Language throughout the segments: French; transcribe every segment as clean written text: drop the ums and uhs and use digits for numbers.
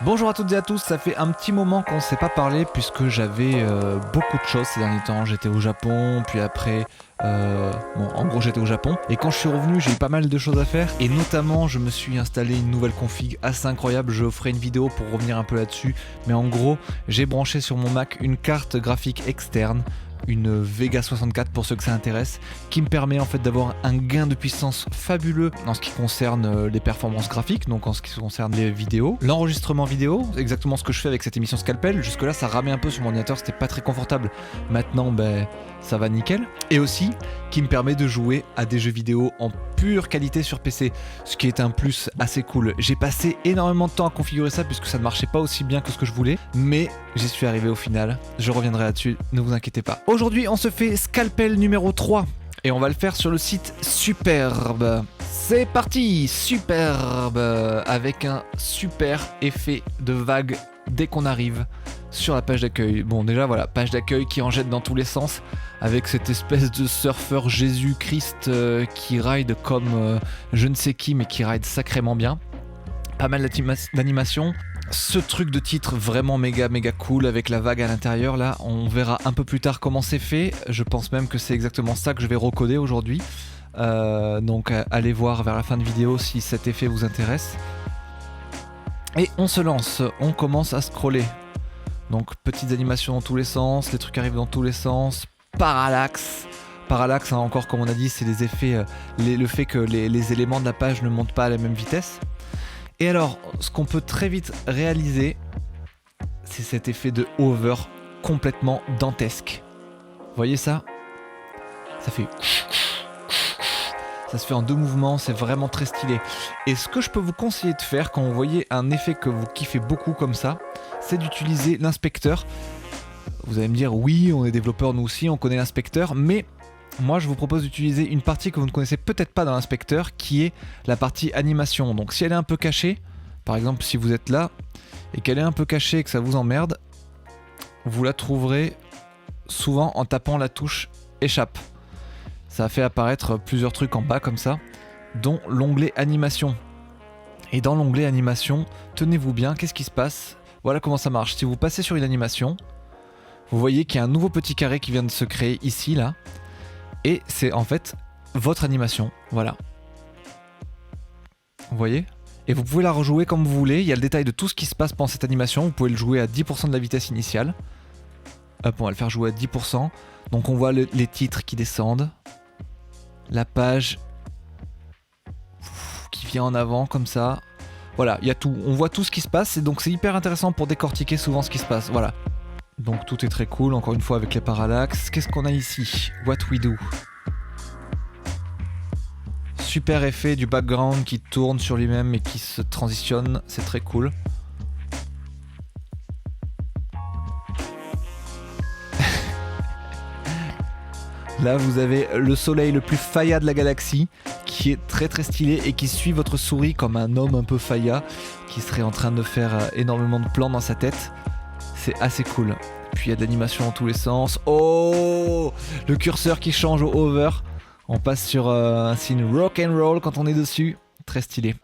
Bonjour à toutes et à tous, ça fait un petit moment qu'on ne s'est pas parlé puisque j'avais beaucoup de choses ces derniers temps. J'étais au Japon, puis après, en gros j'étais au Japon. Et quand je suis revenu, j'ai eu pas mal de choses à faire. Et notamment, je me suis installé une nouvelle config assez incroyable. Je ferai une vidéo pour revenir un peu là-dessus. Mais en gros, j'ai branché sur mon Mac une carte graphique externe, une Vega 64 pour ceux que ça intéresse, qui me permet en fait d'avoir un gain de puissance fabuleux en ce qui concerne les performances graphiques, donc en ce qui concerne les vidéos, l'enregistrement vidéo, exactement ce que je fais avec cette émission Scalpel. Jusque là ça ramait un peu sur mon ordinateur, c'était pas très confortable. Maintenant ça va nickel. Et aussi qui me permet de jouer à des jeux vidéo en pure qualité sur PC, ce qui est un plus assez cool. J'ai passé énormément de temps à configurer ça puisque ça ne marchait pas aussi bien que ce que je voulais, mais j'y suis arrivé au final. Je reviendrai là-dessus, ne vous inquiétez pas. Aujourd'hui, on se fait Scalpel numéro 3 et on va le faire sur le site Superbe. C'est parti, Superbe, avec un super effet de vague dès qu'on arrive sur la page d'accueil. Bon, déjà voilà, page d'accueil qui en jette dans tous les sens, avec cette espèce de surfeur Jésus-Christ qui ride comme je ne sais qui, mais qui ride sacrément bien. Pas mal d'animation. Ce truc de titre vraiment méga cool avec la vague à l'intérieur là, on verra un peu plus tard comment c'est fait. Je pense même que c'est exactement ça que je vais recoder aujourd'hui. Donc allez voir vers la fin de vidéo si cet effet vous intéresse. Et on se lance, on commence à scroller. Donc petites animations dans tous les sens, les trucs arrivent dans tous les sens, parallaxe. Parallaxe, hein, encore comme on a dit, c'est les effets, le fait que les éléments de la page ne montent pas à la même vitesse. Et alors, ce qu'on peut très vite réaliser, c'est cet effet de hover complètement dantesque. Vous voyez ça ? Ça fait... Ça se fait en 2 mouvements, c'est vraiment très stylé. Et ce que je peux vous conseiller de faire quand vous voyez un effet que vous kiffez beaucoup comme ça, c'est d'utiliser l'inspecteur. Vous allez me dire, oui, on est développeurs nous aussi, on connaît l'inspecteur, mais moi je vous propose d'utiliser une partie que vous ne connaissez peut-être pas dans l'inspecteur, qui est la partie animation. Donc si elle est un peu cachée, par exemple si vous êtes là, et qu'elle est un peu cachée et que ça vous emmerde, vous la trouverez souvent en tapant la touche échappe. Ça fait apparaître plusieurs trucs en bas comme ça, dont l'onglet animation. Et dans l'onglet animation, tenez-vous bien, qu'est-ce qui se passe ? Voilà comment ça marche. Si vous passez sur une animation, vous voyez qu'il y a un nouveau petit carré qui vient de se créer ici, là. Et c'est en fait votre animation, voilà. Vous voyez ? Et vous pouvez la rejouer comme vous voulez, il y a le détail de tout ce qui se passe pendant cette animation, vous pouvez le jouer à 10% de la vitesse initiale. Hop, on va le faire jouer à 10%. Donc on voit les titres qui descendent. La page qui vient en avant comme ça. Voilà, il y a tout, on voit tout ce qui se passe et donc c'est hyper intéressant pour décortiquer souvent ce qui se passe, voilà. Donc tout est très cool, encore une fois avec les parallaxes. Qu'est-ce qu'on a ici ? What we do ? Super effet du background qui tourne sur lui-même et qui se transitionne, c'est très cool. Là vous avez le soleil le plus faïa de la galaxie qui est très stylé et qui suit votre souris comme un homme un peu faïa qui serait en train de faire énormément de plans dans sa tête. C'est assez cool. Puis il y a de l'animation dans tous les sens. Oh, le curseur qui change au hover. On passe sur un signe rock and roll quand on est dessus. Très stylé.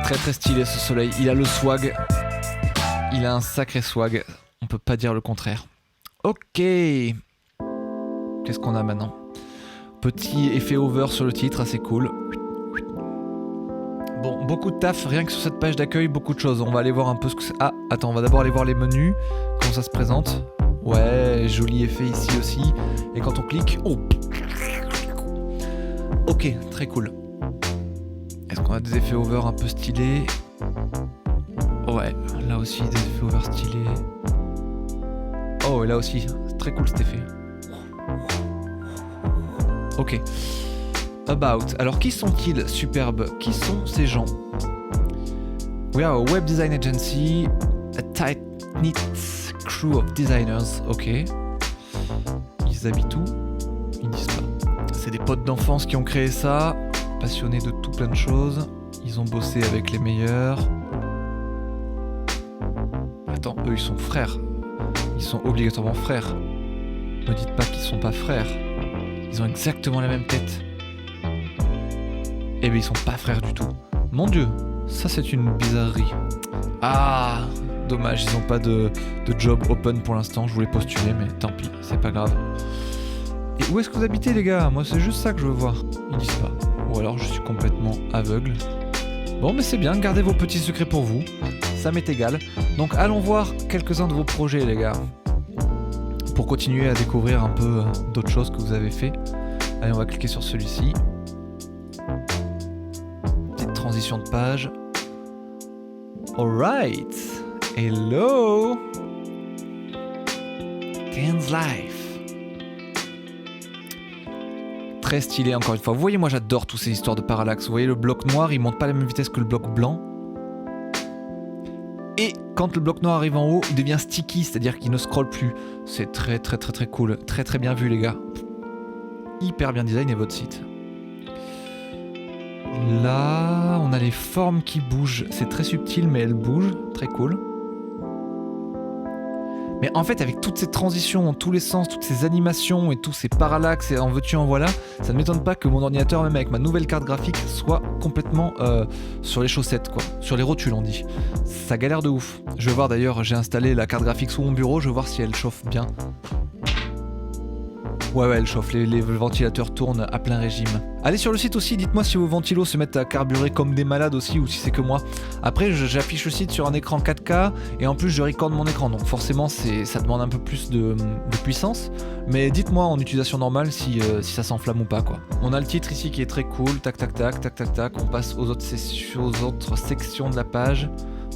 Très stylé ce soleil. Il a le swag. Il a un sacré swag. On peut pas dire le contraire. Ok. Qu'est-ce qu'on a maintenant ? Petit effet over sur le titre, assez cool. Bon, beaucoup de taf, rien que sur cette page d'accueil, beaucoup de choses. On va aller voir un peu ce que c'est. Ah, attends, on va d'abord aller voir les menus, comment ça se présente. Ouais, joli effet ici aussi. Et quand on clique... Oh. Ok, très cool. Est-ce qu'on a des effets over un peu stylés ? Ouais, là aussi des effets over stylés. Oh, et là aussi, c'est très cool cet effet. Ok. About. Alors qui sont-ils, Superbe ? Qui sont ces gens ? We are a web design agency, a tight-knit crew of designers. Ok. Ils habitent où ? Ils disent pas. C'est des potes d'enfance qui ont créé ça, passionnés de tout plein de choses. Ils ont bossé avec les meilleurs. Attends, eux ils sont frères. Ils sont obligatoirement frères. Me dites pas qu'ils sont pas frères. Ils ont exactement la même tête. Eh bien, ils sont pas frères du tout. Mon Dieu, ça c'est une bizarrerie. Ah, dommage, ils ont pas de job open pour l'instant. Je voulais postuler, mais tant pis, c'est pas grave. Et où est-ce que vous habitez, les gars? Moi, c'est juste ça que je veux voir. Ils disent pas. Ou alors, je suis complètement aveugle. Bon, mais c'est bien, gardez vos petits secrets pour vous. Ça m'est égal. Donc, allons voir quelques-uns de vos projets, les gars. Pour continuer à découvrir un peu d'autres choses que vous avez fait. Allez, on va cliquer sur celui-ci. Petite transition de page. Alright. Hello. Ken's Life. Très stylé encore une fois. Vous voyez, moi j'adore toutes ces histoires de parallaxe. Vous voyez, le bloc noir, il monte pas à la même vitesse que le bloc blanc. Et quand le bloc noir arrive en haut, il devient sticky, c'est-à-dire qu'il ne scrolle plus. C'est très cool. Très bien vu, les gars. Hyper bien designé votre site. Là, on a les formes qui bougent. C'est très subtil, mais elles bougent. Très cool. Mais en fait, avec toutes ces transitions dans tous les sens, toutes ces animations et tous ces parallaxes et en veux-tu en voilà, ça ne m'étonne pas que mon ordinateur, même avec ma nouvelle carte graphique, soit complètement sur les chaussettes, quoi. Sur les rotules, on dit. Ça galère de ouf. Je vais voir d'ailleurs, j'ai installé la carte graphique sous mon bureau, je vais voir si elle chauffe bien. Ouais, elle chauffe, les ventilateurs tournent à plein régime. Allez sur le site aussi, dites-moi si vos ventilos se mettent à carburer comme des malades aussi ou si c'est que moi. Après, j'affiche le site sur un écran 4K et en plus je recorde mon écran, donc forcément ça demande un peu plus de puissance. Mais dites-moi en utilisation normale si ça s'enflamme ou pas, quoi. On a le titre ici qui est très cool, tac, on passe aux autres sections de la page.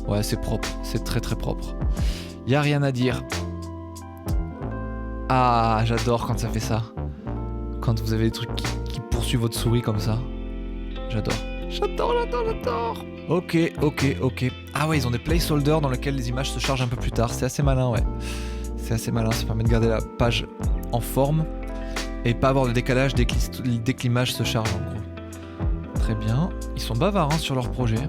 Ouais, c'est propre, c'est très propre. Y a rien à dire. Ah, j'adore quand ça fait ça. Quand vous avez des trucs qui poursuivent votre souris comme ça. J'adore. Ok. Ah ouais, ils ont des placeholders dans lesquels les images se chargent un peu plus tard. C'est assez malin, ouais. Ça permet de garder la page en forme et pas avoir de décalage dès que l'image se charge, en gros. Très bien. Ils sont bavards sur leur projet.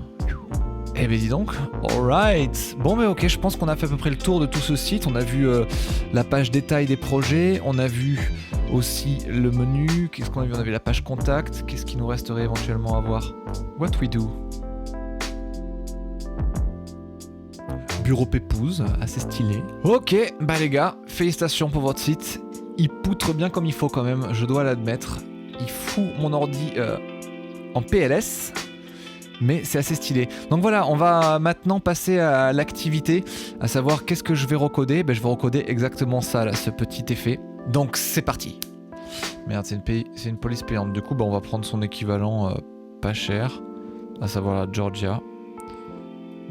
Eh ben dis donc, alright. Bon mais ok, je pense qu'on a fait à peu près le tour de tout ce site. On a vu la page détail des projets, on a vu aussi le menu. Qu'est-ce qu'on a vu? On avait la page contact. Qu'est-ce qu'il nous resterait éventuellement à voir? What we do. Bureau Pépouze, assez stylé. Ok, bah les gars, félicitations pour votre site. Il poutre bien comme il faut quand même, je dois l'admettre. Il fout mon ordi en PLS. Mais c'est assez stylé. Donc voilà, on va maintenant passer à l'activité, à savoir qu'est-ce que je vais recoder. Ben, je vais recoder exactement ça, là, ce petit effet. Donc c'est parti. Merde, c'est une police payante. Du coup, ben, on va prendre son équivalent pas cher, à savoir la Georgia.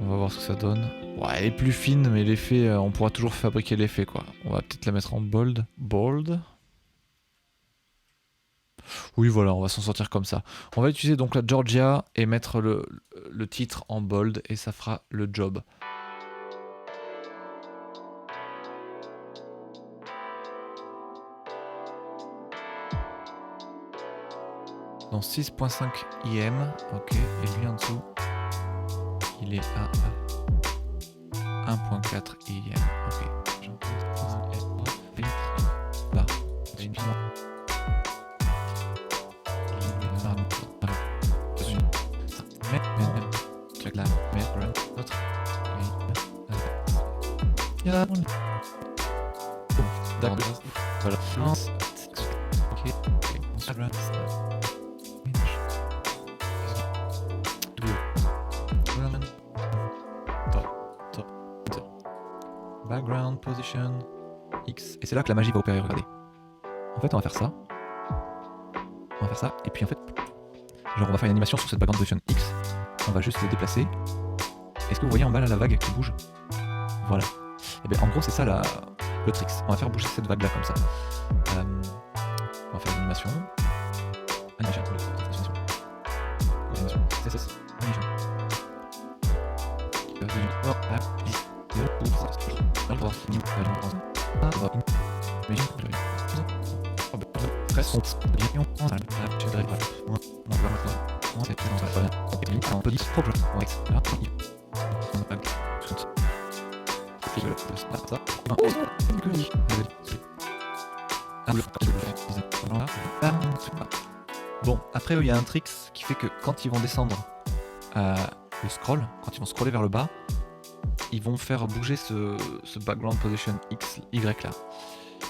On va voir ce que ça donne. Ouais, elle est plus fine, mais l'effet, on pourra toujours fabriquer l'effet, quoi. On va peut-être la mettre en bold. Bold. Oui, voilà, on va s'en sortir comme ça. On va utiliser donc la Georgia et mettre le titre en bold et ça fera le job. Dans 6.5 IM, ok, et lui en dessous, il est à 1.4 IM, ok. Voilà. Background position X. Et c'est là que la magie va opérer, regardez. En fait, on va faire ça. Et puis en fait, genre on va faire une animation sur cette background position X. On va juste le déplacer. Est-ce que vous voyez en bas là la vague qui bouge? Voilà. Et bien en gros c'est ça le trick. On va faire bouger cette vague là comme ça. On va faire une animation. Animation. C'est animation. Bon, après il y a un trick qui fait que quand ils vont descendre le scroll, quand ils vont scroller vers le bas, ils vont faire bouger ce background position X, Y là.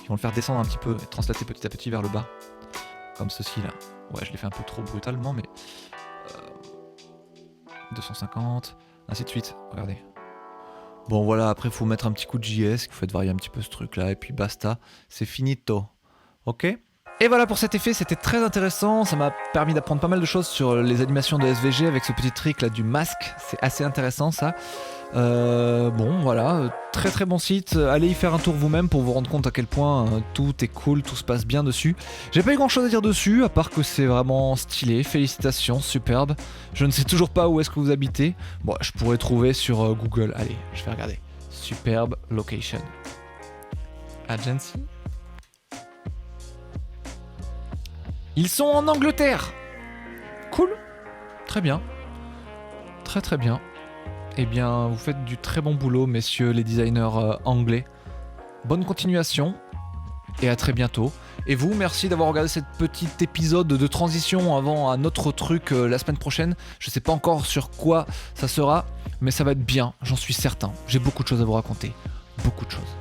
Ils vont le faire descendre un petit peu et translater petit à petit vers le bas. Comme ceci là. Ouais, je l'ai fait un peu trop brutalement, mais 250, ainsi de suite, regardez. Bon voilà, après faut mettre un petit coup de JS, vous faites varier un petit peu ce truc là, et puis basta, c'est finito, ok? Et voilà pour cet effet, c'était très intéressant, ça m'a permis d'apprendre pas mal de choses sur les animations de SVG avec ce petit trick là du masque, c'est assez intéressant ça. Bon voilà, très très bon site, allez y faire un tour vous-même pour vous rendre compte à quel point tout est cool, tout se passe bien dessus. J'ai pas eu grand chose à dire dessus, à part que c'est vraiment stylé, félicitations, superbe. Je ne sais toujours pas où est-ce que vous habitez, bon je pourrais trouver sur Google, allez je vais regarder. Superbe location. Agency. Ils sont en Angleterre. Cool, très bien, très très bien. Eh bien, vous faites du très bon boulot, messieurs les designers anglais. Bonne continuation et à très bientôt. Et vous, merci d'avoir regardé cet petit épisode de transition avant un autre truc la semaine prochaine. Je sais pas encore sur quoi ça sera, mais ça va être bien, j'en suis certain. J'ai beaucoup de choses à vous raconter, beaucoup de choses.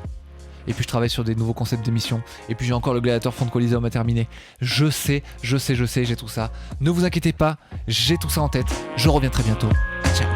Et puis je travaille sur des nouveaux concepts d'émissions. Et puis j'ai encore le Gladiator Front Coliseum à terminer. Je sais, j'ai tout ça. Ne vous inquiétez pas, j'ai tout ça en tête. Je reviens très bientôt. Ciao.